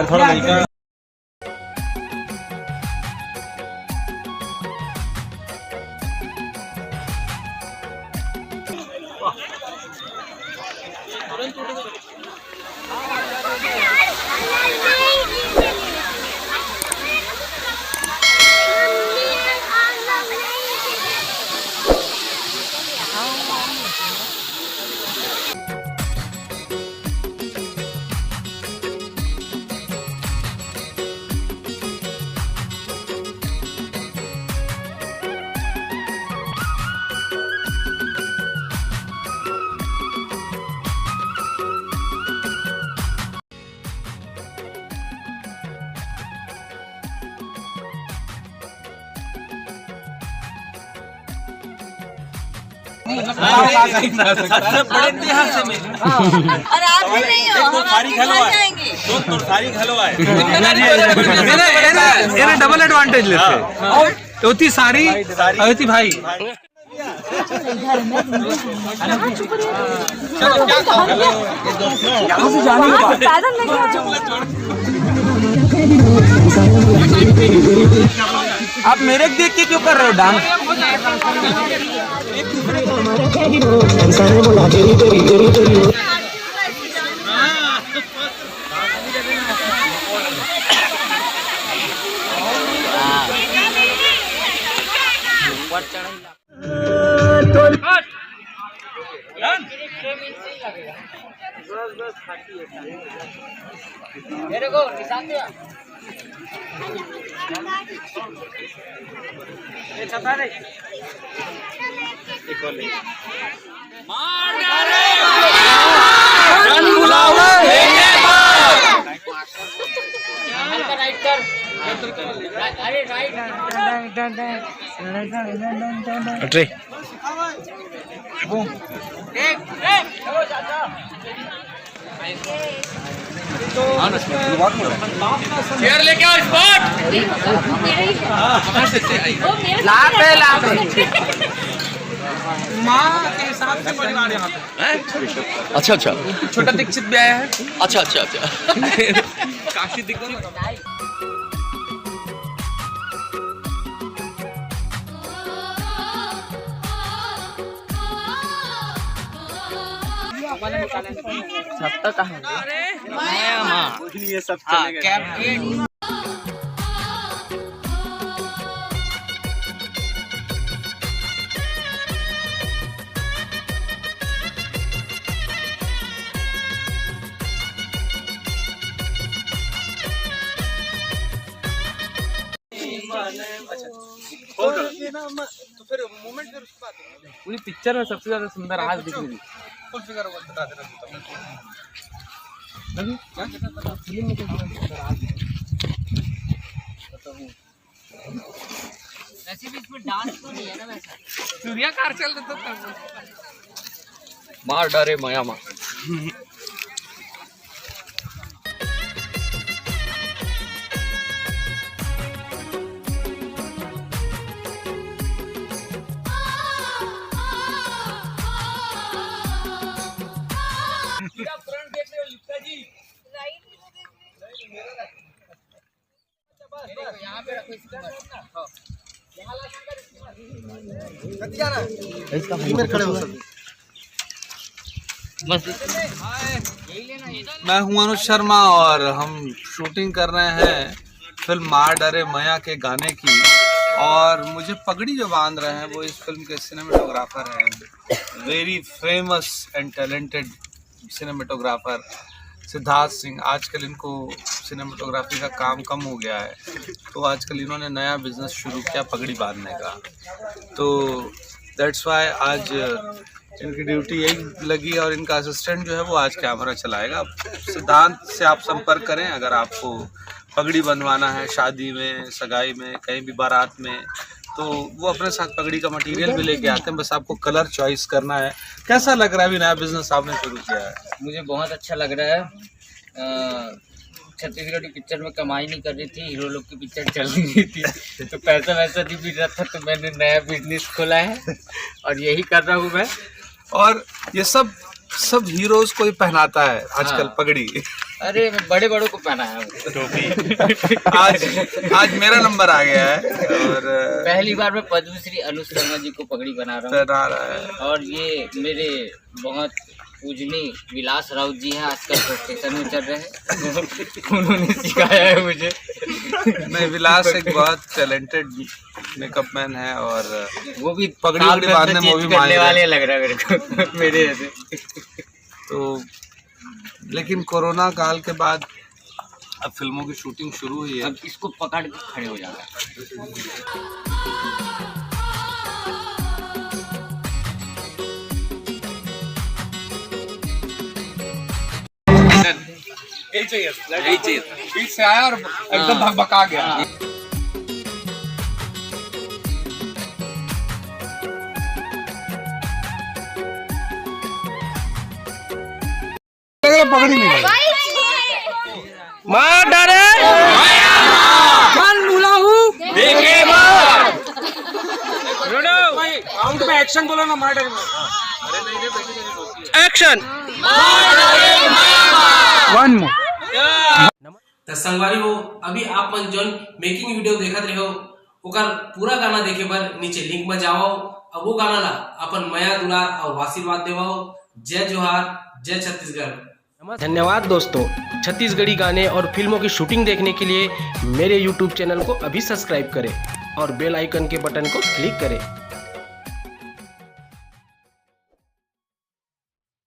थोड़ा हल्का सबसे बड़े इतिहास में और आप भी नहीं हो, हम आपके घर जाएंगे। तो सारी घलवा है ये डबल एडवांटेज लेते हैं। होती सारी होती भाई आप मेरे देख के क्यों कर रहे हो डांस? मेरे को निशान दिया। राइट कर, अरे राइट चेयर लेके आओ स्पॉट माँ के हिसाब से परिवार यहाँ पे। अच्छा अच्छा छोटा दीक्षित भी आया है। अच्छा अच्छा अच्छा काशी दीक्षित सब तक ये सब चलेगा। तो फिर मोमेंट फिर उसके बाद पूरी पिक्चर में सबसे ज्यादा सुंदर आज दिख रही फुल फिगर बता देना वैसे भी इसमें डांस तो नहीं है ना वैसा। सूर्या कार चल रहा था मार डारे माया माँ यहाँ पे रखो इसको मैं हूं अनुज शर्मा और हम शूटिंग कर रहे हैं फिल्म मार डरे मया के गाने की। और मुझे पगड़ी जो बांध रहे हैं वो इस फिल्म के सिनेमेटोग्राफर हैं, very famous and talented cinematographer Siddharth Singh. आजकल इनको सिनेमेटोग्राफी का काम कम हो गया है, तो आजकल इन्होंने नया बिजनेस शुरू किया पगड़ी बांधने का। तो दैट्स वाई आज इनकी ड्यूटी यही लगी और इनका असिस्टेंट जो है वो आज कैमरा चलाएगा। सिद्धांत से आप संपर्क करें अगर आपको पगड़ी बनवाना है शादी में, सगाई में, कहीं भी बारात में, तो वो अपने साथ पगड़ी का मटेरियल भी लेके आते हैं। बस आपको कलर चॉइस करना है। कैसा लग रहा है अभी नया बिजनेस आपने शुरू किया है? मुझे बहुत अच्छा लग रहा है। छत्तीसगढ़ की पिक्चर में कमाई नहीं कर रही थी, हीरो लोग की पिक्चर चल रही थी, तो पैसा वैसा नहीं मिल रहा था, तो मैंने नया बिजनेस खोला है और यही कर रहा हूँ मैं। और ये सब हीरोज को ही पहनाता है आजकल हाँ। पगड़ी। अरे मैं बड़े बड़ों को पहनाया हूँ। आज मेरा नंबर आ गया है और पहली बार मैं पद्मश्री अनुज शर्मा जी को पगड़ी बना रहा पहना रहा है। हूँ और ये मेरे बहुत पूजनीय विलास राउत जी हैं, आजकल स्टेशन में चल रहे हैं। उन्होंने सिखाया है मुझे। नहीं, विलास एक बहुत टैलेंटेड मेकअप मैन है और वो भी पगड़ी वगड़ी बांधने में वो भी करने माहिर वाले है। लग रहा है मेरे को मेरे जैसे। तो लेकिन कोरोना काल के बाद अब फिल्मों की शूटिंग शुरू हुई है। अब इसको पकड़ के खड़े हो जाना है। यही चाहिए बीच से आया और एकदम भगभगा गया। पकड़ी नहीं मार डारे काउंट में एक्शन बोलो ना, मार एक्शन। One more. तो संगवारी हो, अभी आप मन जोन मेकिंग वीडियो देखत रहे हो ओकर पूरा गाना देखे बर नीचे लिंक में जाओ और वो गाना ला अपन मया दुलार और आशीर्वाद देवाओ। जय जोहार, जय छत्तीसगढ़। धन्यवाद दोस्तों। छत्तीसगढ़ी गाने और फिल्मों की शूटिंग देखने के लिए मेरे YouTube चैनल को अभी सब्सक्राइब करें और बेल आइकन के बटन को क्लिक करें।